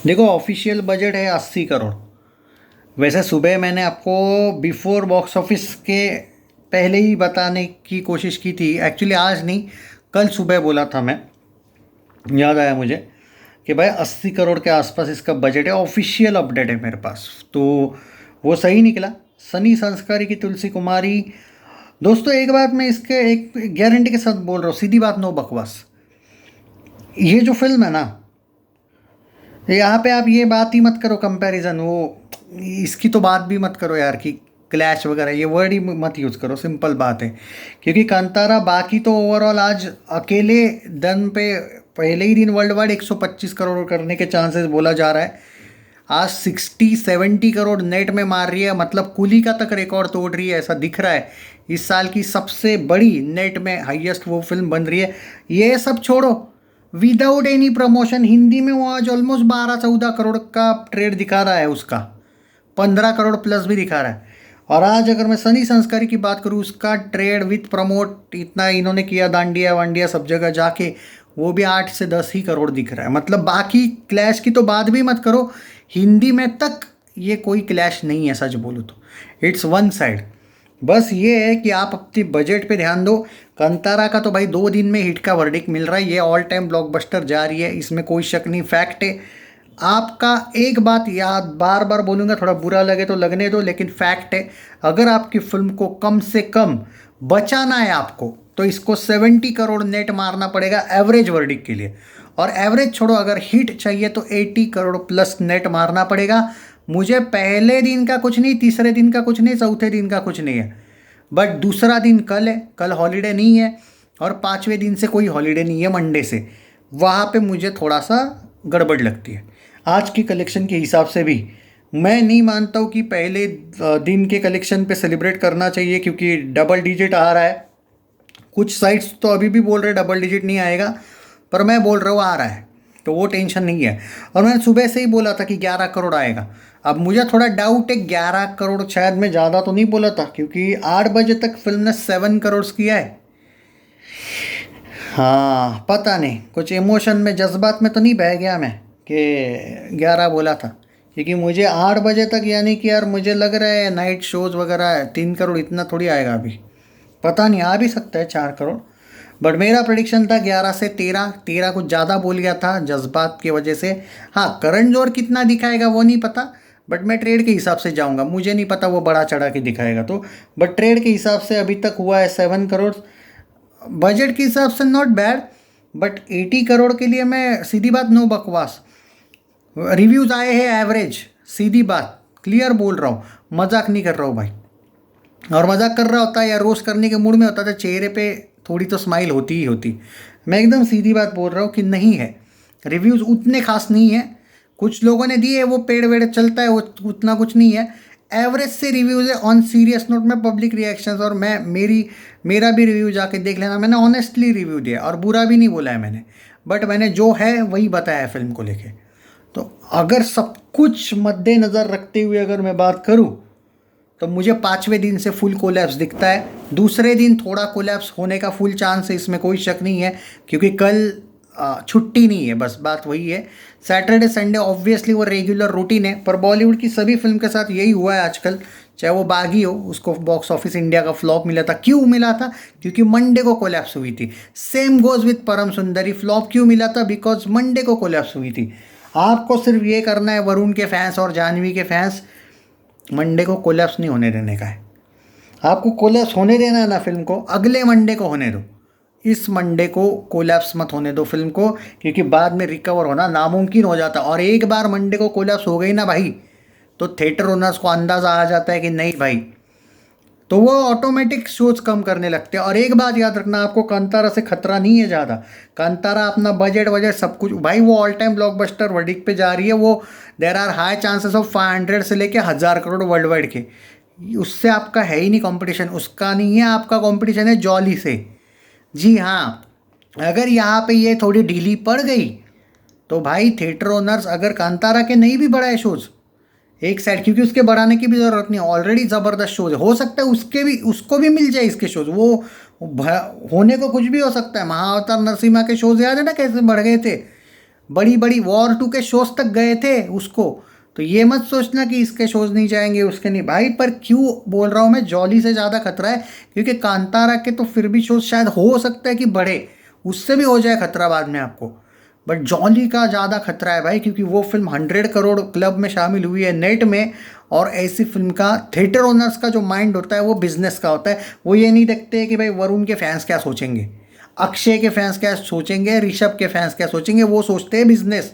देखो, official budget है 80 करोड़। वैसे सुबह मैंने आपको बिफोर बॉक्स ऑफिस के पहले ही बताने की कोशिश की थी, एक्चुअली आज नहीं, कल सुबह बोला था मैं। याद आया मुझे कि भाई 80 करोड़ के आसपास इसका बजट है, ऑफिशियल अपडेट है मेरे पास। तो वो सही निकला। सनी संस्कारी की तुलसी कुमारी। दोस्तों, एक बात मैं इसके एक गारंटी के साथ बोल रहा हूँ, सीधी बात, नो बकवास। ये जो फिल्म है ना, यहाँ पे आप ये बात ही मत करो कंपैरिजन, वो इसकी तो बात भी मत करो यार कि क्लैश वगैरह, ये वर्ड ही मत यूज़ करो, सिंपल बात है। क्योंकि कांतारा बाकी तो ओवरऑल आज अकेले दिन पे पहले ही दिन वर्ल्ड वाइड 125 करोड़ करने के चांसेस बोला जा रहा है। आज 60-70 करोड़ नेट में मार रही है, मतलब कुली का तक रिकॉर्ड तोड़ रही है, ऐसा दिख रहा है। इस साल की सबसे बड़ी नेट में हाईएस्ट वो फिल्म बन रही है। ये सब छोड़ो, विदाउट एनी प्रमोशन हिंदी में वो आज ऑलमोस्ट 12-14 करोड़ का ट्रेड दिखा रहा है, उसका 15 करोड़ प्लस भी दिखा रहा है। और आज अगर मैं सनी संस्कारी की बात करूँ, उसका ट्रेड विथ प्रमोट इतना इन्होंने किया, दांडिया वांडिया सब जगह जाके, वो भी 8 से 10 ही करोड़ दिख रहा है। मतलब बाकी क्लैश की तो बात भी मत करो, हिंदी में तक ये कोई क्लैश नहीं है, सच बोलूँ तो इट्स वन साइड। बस ये है कि आप अपने बजट पे ध्यान दो। कंतारा का तो भाई 2 दिन में हिट का वर्डिक्ट मिल रहा है, ये ऑल टाइम ब्लॉकबस्टर जा रही है, इसमें कोई शक नहीं, फैक्ट है। आपका एक बात याद, बार बार बोलूँगा, थोड़ा बुरा लगे तो लगने दो, लेकिन फैक्ट है, अगर आपकी फिल्म को कम से कम बचाना है आपको, तो इसको 70 करोड़ नेट मारना पड़ेगा एवरेज वर्डिक्ट के लिए। और एवरेज छोड़ो, अगर हिट चाहिए तो 80 करोड़ प्लस नेट मारना पड़ेगा। मुझे पहले दिन का कुछ नहीं, तीसरे दिन का कुछ नहीं, चौथे दिन का कुछ नहीं है, बट दूसरा दिन कल है, कल हॉलीडे नहीं है, और 5वें दिन से कोई हॉलीडे नहीं है, मंडे से। वहाँ पे मुझे थोड़ा सा गड़बड़ लगती है। आज की कलेक्शन के हिसाब से भी मैं नहीं मानता हूँ कि पहले दिन के कलेक्शन पे सेलिब्रेट करना चाहिए, क्योंकि डबल डिजिट आ रहा है। कुछ साइट्स तो अभी भी बोल रहे डबल डिजिट नहीं आएगा, पर मैं बोल रहा हूँ आ रहा है, तो वो टेंशन नहीं है। और मैंने सुबह से ही बोला था कि 11 करोड़ आएगा। अब मुझे थोड़ा डाउट है, 11 करोड़ शायद मैं ज़्यादा तो नहीं बोला था, क्योंकि 8 बजे तक फिल्म ने 7 करोड़ किया है। हाँ, पता नहीं, कुछ इमोशन में, जज्बात में तो नहीं बह गया मैं कि 11 बोला था, क्योंकि मुझे 8 बजे तक, यानी कि यार मुझे लग रहा है नाइट शोज़ वगैरह 3 करोड़ इतना थोड़ी आएगा अभी। पता नहीं, आ भी सकता है 4 करोड़, बट मेरा प्रेडिक्शन था 11 से 13। 13 कुछ ज़्यादा बोल गया था जज्बात की वजह से। हाँ, करण जोहर कितना दिखाएगा वो नहीं पता, बट मैं ट्रेड के हिसाब से जाऊंगा, मुझे नहीं पता वो बड़ा चढ़ा के दिखाएगा तो। बट ट्रेड के हिसाब से अभी तक हुआ है 7 करोड़, बजट के हिसाब से नॉट बैड। बट 80 करोड़ के लिए मैं सीधी बात, नो बकवास, रिव्यूज़ आए हैं एवरेज, सीधी बात क्लियर बोल रहा हूँ, मजाक नहीं कर रहा हूँ भाई। और मजाक कर रहा होता है या रोस्ट करने के मूड में होता था, चेहरे पे थोड़ी तो स्माइल होती ही होती। मैं एकदम सीधी बात बोल रहा हूँ कि नहीं है, रिव्यूज़ उतने खास नहीं है। कुछ लोगों ने दिए, वो पेड़ वेड़ चलता है, वो उतना कुछ नहीं है, एवरेज से रिव्यूज़ है। ऑन सीरियस नोट में पब्लिक रिएक्शंस, और मैं मेरा भी रिव्यू जाके देख लेना, मैंने ऑनेस्टली रिव्यू दिया और बुरा भी नहीं बोला है मैंने, बट मैंने जो है वही बताया है फिल्म को लेके। तो अगर सब कुछ मद्देनज़र रखते हुए अगर मैं बात करूँ, तो मुझे 5वें दिन से फुल कोलैप्स दिखता है। दूसरे दिन थोड़ा कोलैप्स होने का फुल चांस है, इसमें कोई शक नहीं है, क्योंकि कल छुट्टी नहीं है, बस बात वही है। सैटरडे संडे ऑब्वियसली वो रेगुलर रूटीन है, पर बॉलीवुड की सभी फिल्म के साथ यही हुआ है आजकल। चाहे वो बागी हो, उसको बॉक्स ऑफिस इंडिया का फ्लॉप मिला था, क्यों मिला था? क्योंकि मंडे को कोलैप्स हुई थी। सेम गोज विथ परम सुंदरी, फ्लॉप क्यों मिला था? बिकॉज मंडे को कोलैप्स हुई थी। आपको सिर्फ ये करना है, वरुण के फैंस और जाह्नवी के फैंस, मंडे को कोलैप्स नहीं होने देने का है। आपको कोलैप्स होने देना है ना फिल्म को, अगले मंडे को होने दो, इस मंडे को कोलैप्स मत होने दो फिल्म को, क्योंकि बाद में रिकवर होना नामुमकिन हो जाता। और एक बार मंडे को कोलैप्स हो गई ना भाई, तो थिएटर ओनर्स को अंदाज़ा आ जाता है कि नहीं भाई, तो वो ऑटोमेटिक शोज कम करने लगते हैं। और एक बात याद रखना, आपको कांतारा से खतरा नहीं है ज़्यादा। कांतारा अपना बजट सब कुछ भाई, वो ऑल टाइम ब्लॉकबस्टर वर्डिक्ट पे जा रही है। वो there are high chances of 500 से लेके 1000 करोड़ वर्ल्ड वाइड के, उससे आपका है ही नहीं कंपटीशन, उसका नहीं है, आपका कंपटीशन है जॉली से। जी हाँ, अगर यहाँ पे ये थोड़ी ढीली पड़ गई, तो भाई थिएटर ओनर्स अगर कांतारा के नहीं भी बढ़ाए शोज़ एक साइड, क्योंकि उसके बढ़ाने की भी ज़रूरत नहीं, ऑलरेडी ज़बरदस्त शोज है, हो सकता है उसको भी मिल जाए इसके शोज, वो होने को कुछ भी हो सकता है। महाअवतार नरसिम्हा के शोज याद है ना कैसे बढ़ गए थे, बड़ी बड़ी वॉर 2 के शोज तक गए थे उसको। तो ये मत सोचना कि इसके शोज नहीं जाएंगे उसके नहीं भाई। पर क्यों बोल रहा हूँ मैं, जॉली से ज़्यादा खतरा है, क्योंकि कांतारा के तो फिर भी शोज शायद हो सकता है कि बढ़े, उससे भी हो जाए खतरा बाद में आपको। बट जॉली का ज़्यादा खतरा है भाई, क्योंकि वो फिल्म 100 करोड़ क्लब में शामिल हुई है नेट में। और ऐसी फिल्म का थिएटर ओनर्स का जो माइंड होता है वो बिजनेस का होता है। वो ये नहीं देखते कि भाई वरुण के फैंस क्या सोचेंगे, अक्षय के फैंस क्या सोचेंगे, ऋषभ के फैंस क्या सोचेंगे, वो सोचते हैं बिजनेस।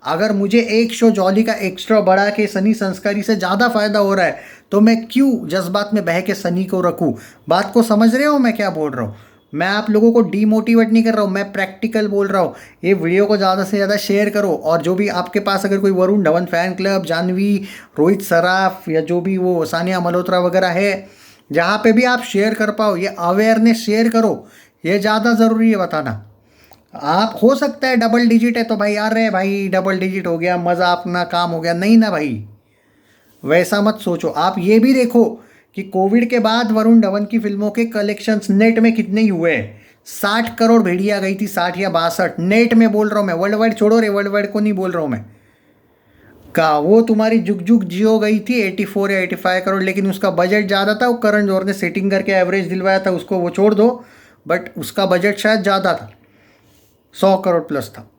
अगर मुझे एक शो जॉली का एक्स्ट्रा बढ़ा के सनी संस्कारी से ज़्यादा फायदा हो रहा है, तो मैं क्यों जज्बात में बह के सनी को रखूँ। बात को समझ रहे हो मैं क्या बोल रहा हूँ। मैं आप लोगों को डीमोटिवेट नहीं कर रहा हूँ, मैं प्रैक्टिकल बोल रहा हूँ। ये वीडियो को ज़्यादा से ज़्यादा शेयर करो, और जो भी आपके पास अगर कोई वरुण धवन फैन क्लब, जानवी, रोहित सराफ, या जो भी वो सानिया मल्होत्रा वगैरह है, जहाँ पे भी आप शेयर कर पाओ, ये अवेयरनेस शेयर करो। ये ज़्यादा ज़रूरी है बताना। आप हो सकता है डबल डिजिट है तो भाई यार रे भाई डबल डिजिट हो गया, मज़ा अपना काम हो गया, नहीं ना भाई, वैसा मत सोचो। आप ये भी देखो कि कोविड के बाद वरुण धवन की फिल्मों के कलेक्शंस नेट में कितने ही हुए हैं। 60 करोड़ भेड़िया गई थी, 60 या 62, नेट में बोल रहा हूँ मैं, वर्ल्ड वाइड छोड़ो रे, वर्ल्ड वाइड को नहीं बोल रहा हूँ मैं। का वो तुम्हारी जुग जुग जियो गई थी 84 या 85 करोड़, लेकिन उसका बजट ज़्यादा था। वो करण जौहर ने सेटिंग करके एवरेज दिलवाया था उसको, वो छोड़ दो, बट उसका बजट शायद ज़्यादा था, 100 करोड़ प्लस था।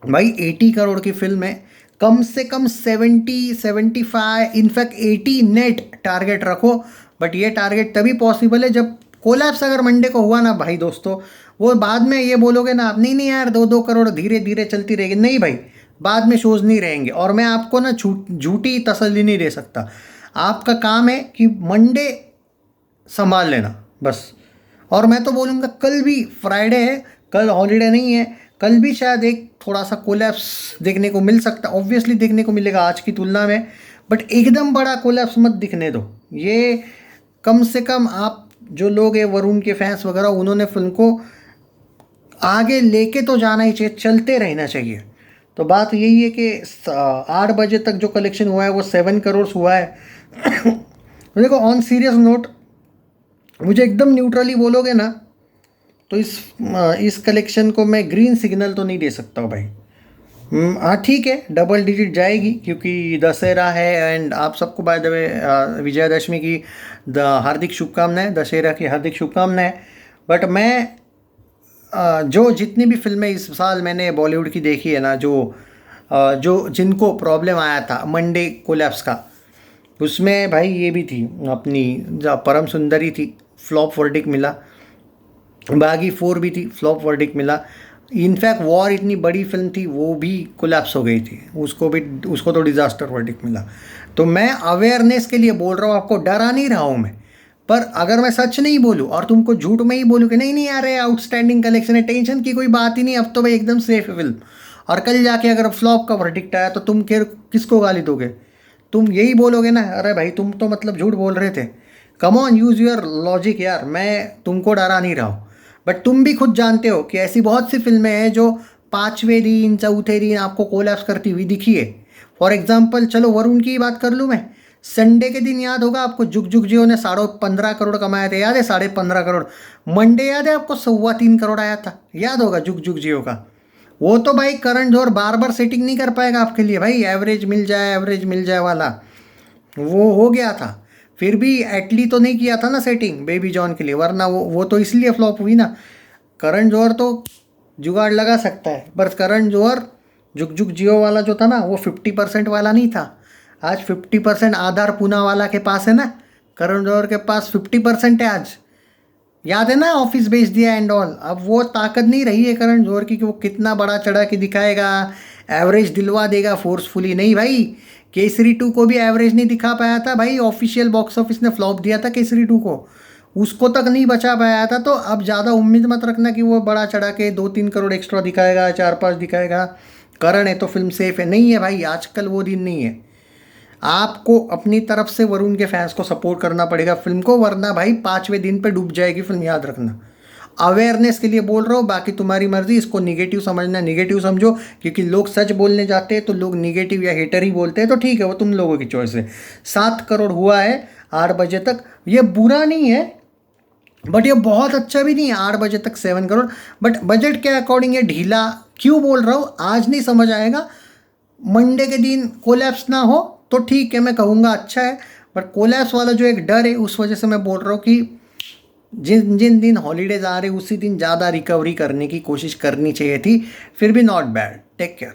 भाई 80 करोड़ की फिल्म है, कम से कम 70, 75, इनफैक्ट 80 नेट टारगेट रखो। बट ये टारगेट तभी पॉसिबल है जब कोलैप्स अगर मंडे को हुआ ना भाई दोस्तों, वो बाद में ये बोलोगे ना आप, नहीं नहीं यार 2-2 करोड़ धीरे धीरे चलती रहेगी, नहीं भाई, बाद में शोज नहीं रहेंगे। और मैं आपको ना झूठी तसल्ली नहीं दे सकता। आपका काम है कि मंडे संभाल लेना बस। और मैं तो बोलूँगा कल भी फ्राइडे है, कल हॉलीडे नहीं है, कल भी शायद एक थोड़ा सा कोलैप्स देखने को मिल सकता, ऑब्वियसली देखने को मिलेगा आज की तुलना में। बट एकदम बड़ा कोलैप्स मत दिखने दो। ये कम से कम आप जो लोग हैं वरुण के फैंस वगैरह, उन्होंने फिल्म को आगे लेके तो जाना ही चाहिए, चलते रहना चाहिए। तो बात यही है कि 8 बजे तक जो कलेक्शन हुआ है वो 7 करोड़ हुआ है। देखो ऑन सीरियस नोट, मुझे एकदम न्यूट्रली बोलोगे ना, तो इस कलेक्शन को मैं ग्रीन सिग्नल तो नहीं दे सकता हूँ भाई। हाँ ठीक है, डबल डिजिट जाएगी क्योंकि दशहरा है, एंड आप सबको बाय द वे विजयादशमी की हार्दिक शुभकामनाएं, दशहरा की हार्दिक शुभकामनाएं। बट मैं जो जितनी भी फिल्में इस साल मैंने बॉलीवुड की देखी है ना, जो जिनको प्रॉब्लम आया था मंडे कोलैप्स का, उसमें भाई ये भी थी अपनी परम सुंदरी थी, फ्लॉप वर्डिक मिला। बागी 4 भी थी, फ्लॉप वर्डिक मिला। इनफैक्ट वॉर इतनी बड़ी फिल्म थी, वो भी कोलैप्स हो गई थी, उसको तो डिज़ास्टर वर्डिक मिला। तो मैं अवेयरनेस के लिए बोल रहा हूँ, आपको डरा नहीं रहा हूँ मैं। पर अगर मैं सच नहीं बोलूँ और तुमको झूठ में ही बोलूँ कि नहीं नहीं यार आउटस्टैंडिंग कलेक्शन है, टेंशन की कोई बात ही नहीं, अब तो भाई एकदम सेफ है फिल्म, और कल जाके अगर फ्लॉप का वर्डिक्ट आया तो तुम किसको गाली दोगे। तुम यही बोलोगे ना, अरे भाई तुम तो मतलब झूठ बोल रहे थे। Come on, use your logic यार, मैं तुमको डरा नहीं रहा हूँ। बट तुम भी खुद जानते हो कि ऐसी बहुत सी फिल्में हैं जो 5वें दिन, चौथे दिन आपको कोलैप्स करती हुई दिखी है। फॉर एग्जाम्पल चलो वरुण की बात कर लूँ मैं, संडे के दिन याद होगा आपको, जुग जुग जियो ने 15.5 करोड़ कमाए थे, याद है, 15.5 करोड़। मंडे याद है आपको, 3.25 करोड़ आया था, याद होगा जुग जुग जियो का। वो तो भाई करण जौहर बार बार सेटिंग नहीं कर पाएगा आपके लिए भाई, एवरेज मिल जाए, एवरेज मिल जाए वाला वो हो गया था। फिर भी एटली तो नहीं किया था ना सेटिंग बेबी जॉन के लिए, वरना वो तो इसलिए फ्लॉप हुई ना। करण जौहर तो जुगाड़ लगा सकता है, पर करण जौहर जुग जुग जियो वाला जो था ना, वो 50% वाला नहीं था। आज 50% आधार पूना वाला के पास है ना, करण जौहर के पास 50% है आज। याद है ना, ऑफिस बेच दिया एंड ऑल। अब वो ताकत नहीं रही है करण जौहर की कि वो कितना बड़ा चढ़ा के दिखाएगा, एवरेज दिलवा देगा फोर्सफुली, नहीं भाई। केसरी 2 को भी एवरेज नहीं दिखा पाया था भाई, ऑफिशियल बॉक्स ऑफिस ने फ्लॉप दिया था केसरी 2 को, उसको तक नहीं बचा पाया था। तो अब ज़्यादा उम्मीद मत रखना कि वो बड़ा चढ़ा के 2-3 करोड़ एक्स्ट्रा दिखाएगा, 4-5 दिखाएगा। करण है तो फिल्म सेफ है, नहीं है भाई, आजकल वो दिन नहीं है। आपको अपनी तरफ से वरुण के फैंस को सपोर्ट करना पड़ेगा फिल्म को, वरना भाई 5वें दिन पे डूब जाएगी फिल्म, याद रखना। अवेयरनेस के लिए बोल रहा हूँ, बाकी तुम्हारी मर्जी, इसको निगेटिव समझना निगेटिव समझो, क्योंकि लोग सच बोलने जाते हैं तो लोग निगेटिव या हेटर ही बोलते हैं, तो ठीक है, वो तुम लोगों की चॉइस है। 7 करोड़ हुआ है 8 बजे तक, ये बुरा नहीं है। बट ये बहुत अच्छा भी नहीं है 8 बजे तक 7 करोड़। बट बजट के अकॉर्डिंग ये ढीला क्यों बोल रहा हूँ आज नहीं समझ आएगा। मंडे के दिन कोलैप्स ना हो तो ठीक है, मैं कहूँगा अच्छा है। बट कोलैप्स वाला जो एक डर है उस वजह से मैं बोल रहा हूँ कि जिन जिन दिन हॉलीडेज आ रहे उसी दिन ज़्यादा रिकवरी करने की कोशिश करनी चाहिए थी। फिर भी नॉट बैड, टेक केयर।